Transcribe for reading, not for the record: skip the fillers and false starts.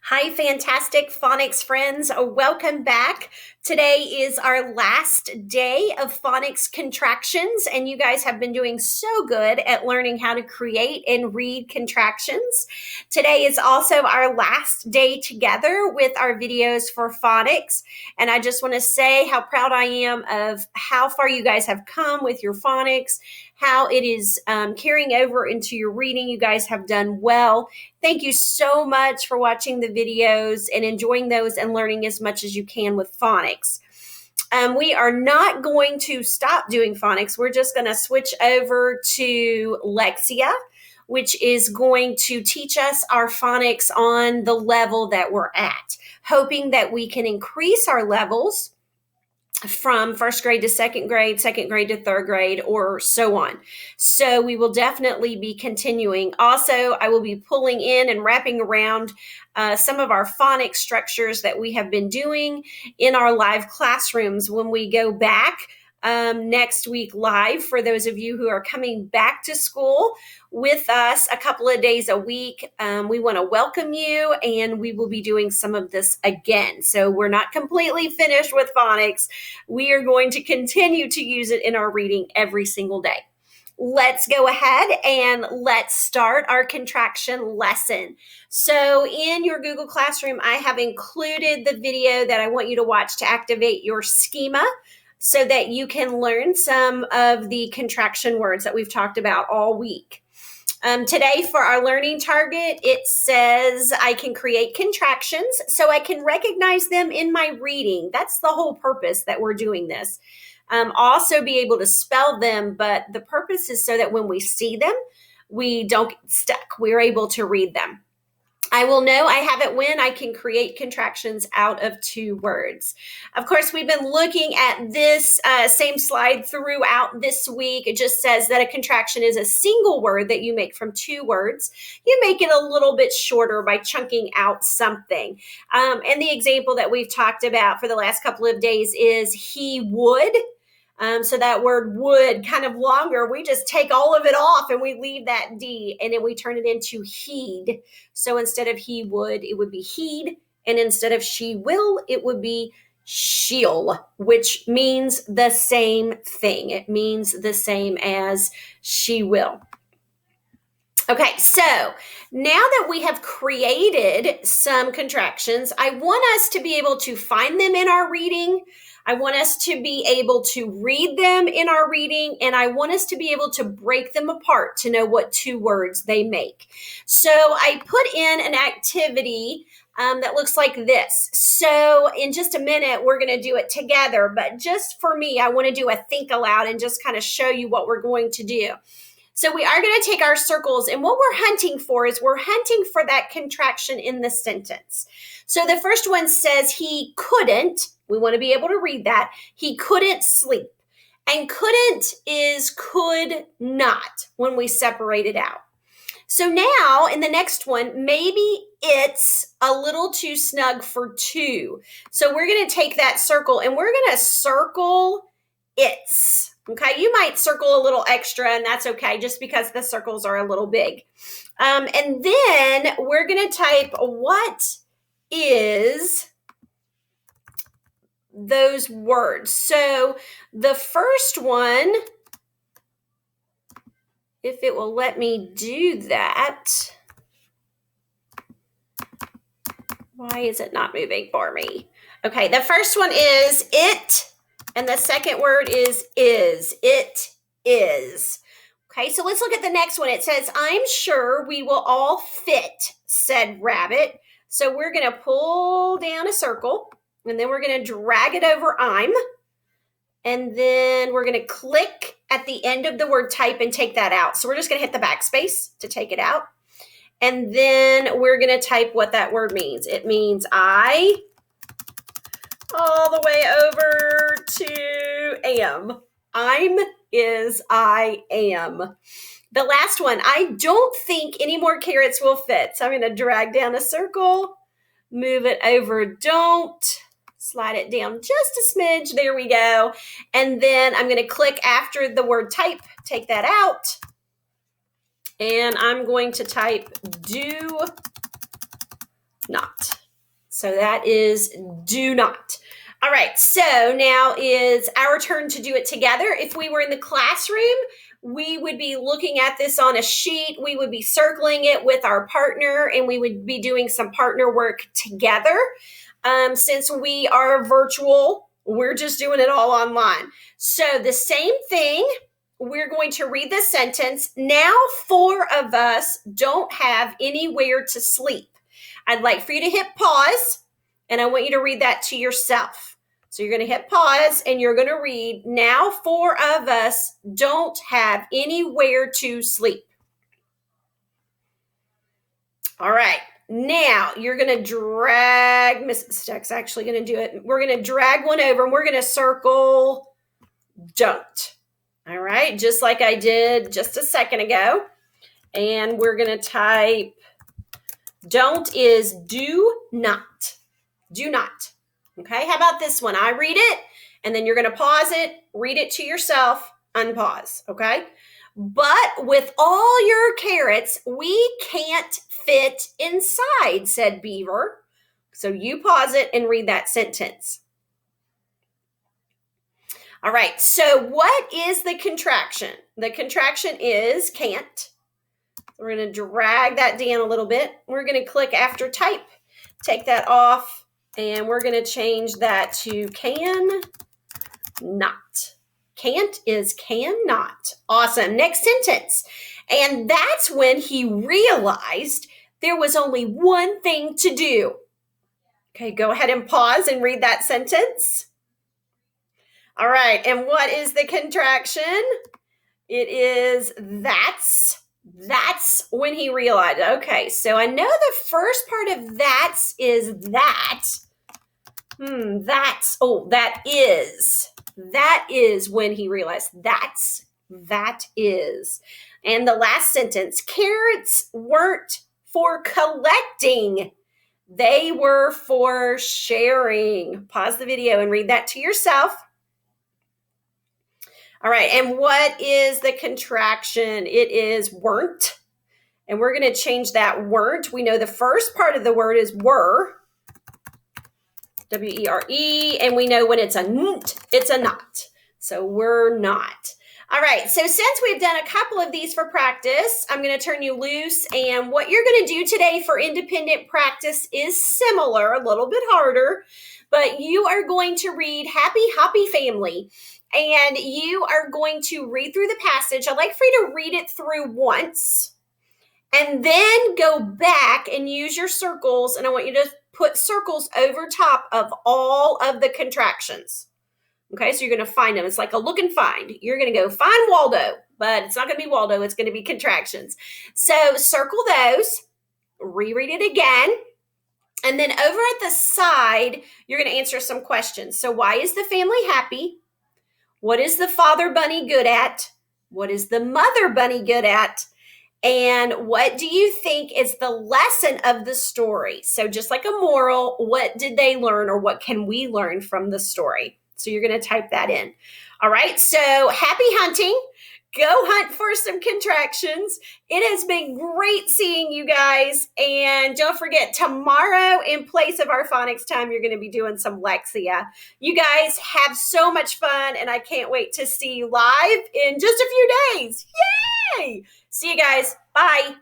Hi, fantastic phonics friends. Welcome back. Today is our last day of phonics contractions, and you guys have been doing so good at learning how to create and read contractions. Today is also our last day together with our videos for phonics, and I just want to say how proud I am of how far you guys have come with your phonics, how it is carrying over into your reading. You guys have done well. Thank you so much for watching the videos and enjoying those and learning as much as you can with phonics. We are not going to stop doing phonics. We're just going to switch over to Lexia, which is going to teach us our phonics on the level that we're at, hoping that we can increase our levels from first grade to second grade to third grade, or so on. So we will definitely be continuing. Also, I will be pulling in and wrapping around some of our phonics structures that we have been doing in our live classrooms when we go back next week live. For those of you who are coming back to school with us a couple of days a week, we want to welcome you, and we will be doing some of this again. So we're not completely finished with phonics. We are going to continue to use it in our reading every single day. Let's go ahead and let's start our contraction lesson. So in your Google Classroom, I have included the video that I want you to watch to activate your schema, so that you can learn some of the contraction words that we've talked about all week. Today for our learning target, it says I can create contractions so I can recognize them in my reading. That's the whole purpose that we're doing this. Also be able to spell them, but the purpose is so that when we see them, we don't get stuck. We're able to read them. I will know I have it when I can create contractions out of 2 words. Of course, we've been looking at this same slide throughout this week. It just says that a contraction is a single word that you make from 2 words. You make it a little bit shorter by chunking out something. And the example that we've talked about for the last couple of days is he would. So that word would, kind of longer, we just take all of it off and we leave that D, and then we turn it into heed. So instead of he would, it would be heed. And instead of she will, it would be she'll, which means the same thing. It means the same as she will. Okay, so now that we have created some contractions, I want us to be able to find them in our reading. I want us to be able to read them in our reading, and I want us to be able to break them apart to know what 2 words they make. So I put in an activity that looks like this. So in just a minute, we're going to do it together, but just for me, I want to do a think aloud and just kind of show you what we're going to do. So we are going to take our circles, and what we're hunting for is we're hunting for that contraction in the sentence. So the first one says he couldn't. We want to be able to read that. He couldn't sleep. And couldn't is could not when we separate it out. So now in the next one, maybe it's a little too snug for 2. So we're going to take that circle and we're going to circle its. Okay, you might circle a little extra, and that's okay, just because the circles are a little big. And then we're going to type what is those words. So the first one, if it will let me do that. Why is it not moving for me? Okay, the first one is it. And the second word is. It is. Okay, so let's look at the next one. It says, I'm sure we will all fit, said Rabbit. So we're going to pull down a circle, and then we're going to drag it over I'm. And then we're going to click at the end of the word type and take that out. So we're just going to hit the backspace to take it out. And then we're going to type what that word means. It means I, all the way over to am. I'm is I am. The last one, I don't think any more carrots will fit. So I'm going to drag down a circle, move it over don't, slide it down just a smidge. There we go. And then I'm going to click after the word type, take that out. And I'm going to type do not. So that is do not. All right, so now is our turn to do it together. If we were in the classroom, we would be looking at this on a sheet. We would be circling it with our partner, and we would be doing some partner work together. Since we are virtual, we're just doing it all online. So the same thing, we're going to read the sentence. Now 4 of us don't have anywhere to sleep. I'd like for you to hit pause, and I want you to read that to yourself. So you're going to hit pause, and you're going to read, now 4 of us don't have anywhere to sleep. All right. Now you're going to drag, Mrs. Steck's actually going to do it. We're going to drag one over, and we're going to circle don't. All right. Just like I did just a second ago. And we're going to type don't is do not. Do not. Okay. How about this one? I read it, and then you're going to pause it, read it to yourself, unpause. Okay. But with all your carrots, we can't fit inside, said Beaver. So you pause it and read that sentence. All right, so what is the contraction? The contraction is can't. We're going to drag that down a little bit. We're going to click after type, take that off, and we're going to change that to can not. Can't is cannot. Awesome. Next sentence. And that's when he realized there was only one thing to do. Okay, go ahead and pause and read that sentence. All right, and what is the contraction? It is that's. That's when he realized. Okay, so I know the first part of that's is that. That is. That is when he realized that is. And the last sentence, carrots weren't for collecting. They were for sharing. Pause the video and read that to yourself. All right, and what is the contraction? It is weren't. And we're going to change that weren't. We know the first part of the word is were. W-E-R-E, and we know when it's a nt, it's a not. So we're not. All right, so since we've done a couple of these for practice, I'm going to turn you loose, and what you're going to do today for independent practice is similar, a little bit harder, but you are going to read Happy Hoppy Family, and you are going to read through the passage. I'd like for you to read it through once, and then go back and use your circles, and I want you to put circles over top of all of the contractions. Okay, so you're going to find them. It's like a look and find. You're going to go find Waldo, but it's not going to be Waldo. It's going to be contractions. So circle those, reread it again, and then over at the side, you're going to answer some questions. So why is the family happy? What is the father bunny good at? What is the mother bunny good at? And what do you think is the lesson of the story? So just like a moral, what did they learn, or what can we learn from the story? So you're going to type that in. All right, so happy hunting. Go hunt for some contractions. It has been great seeing you guys. And don't forget, tomorrow, in place of our phonics time, you're going to be doing some Lexia. You guys have so much fun, and I can't wait to see you live in just a few days. Yay! See you guys. Bye.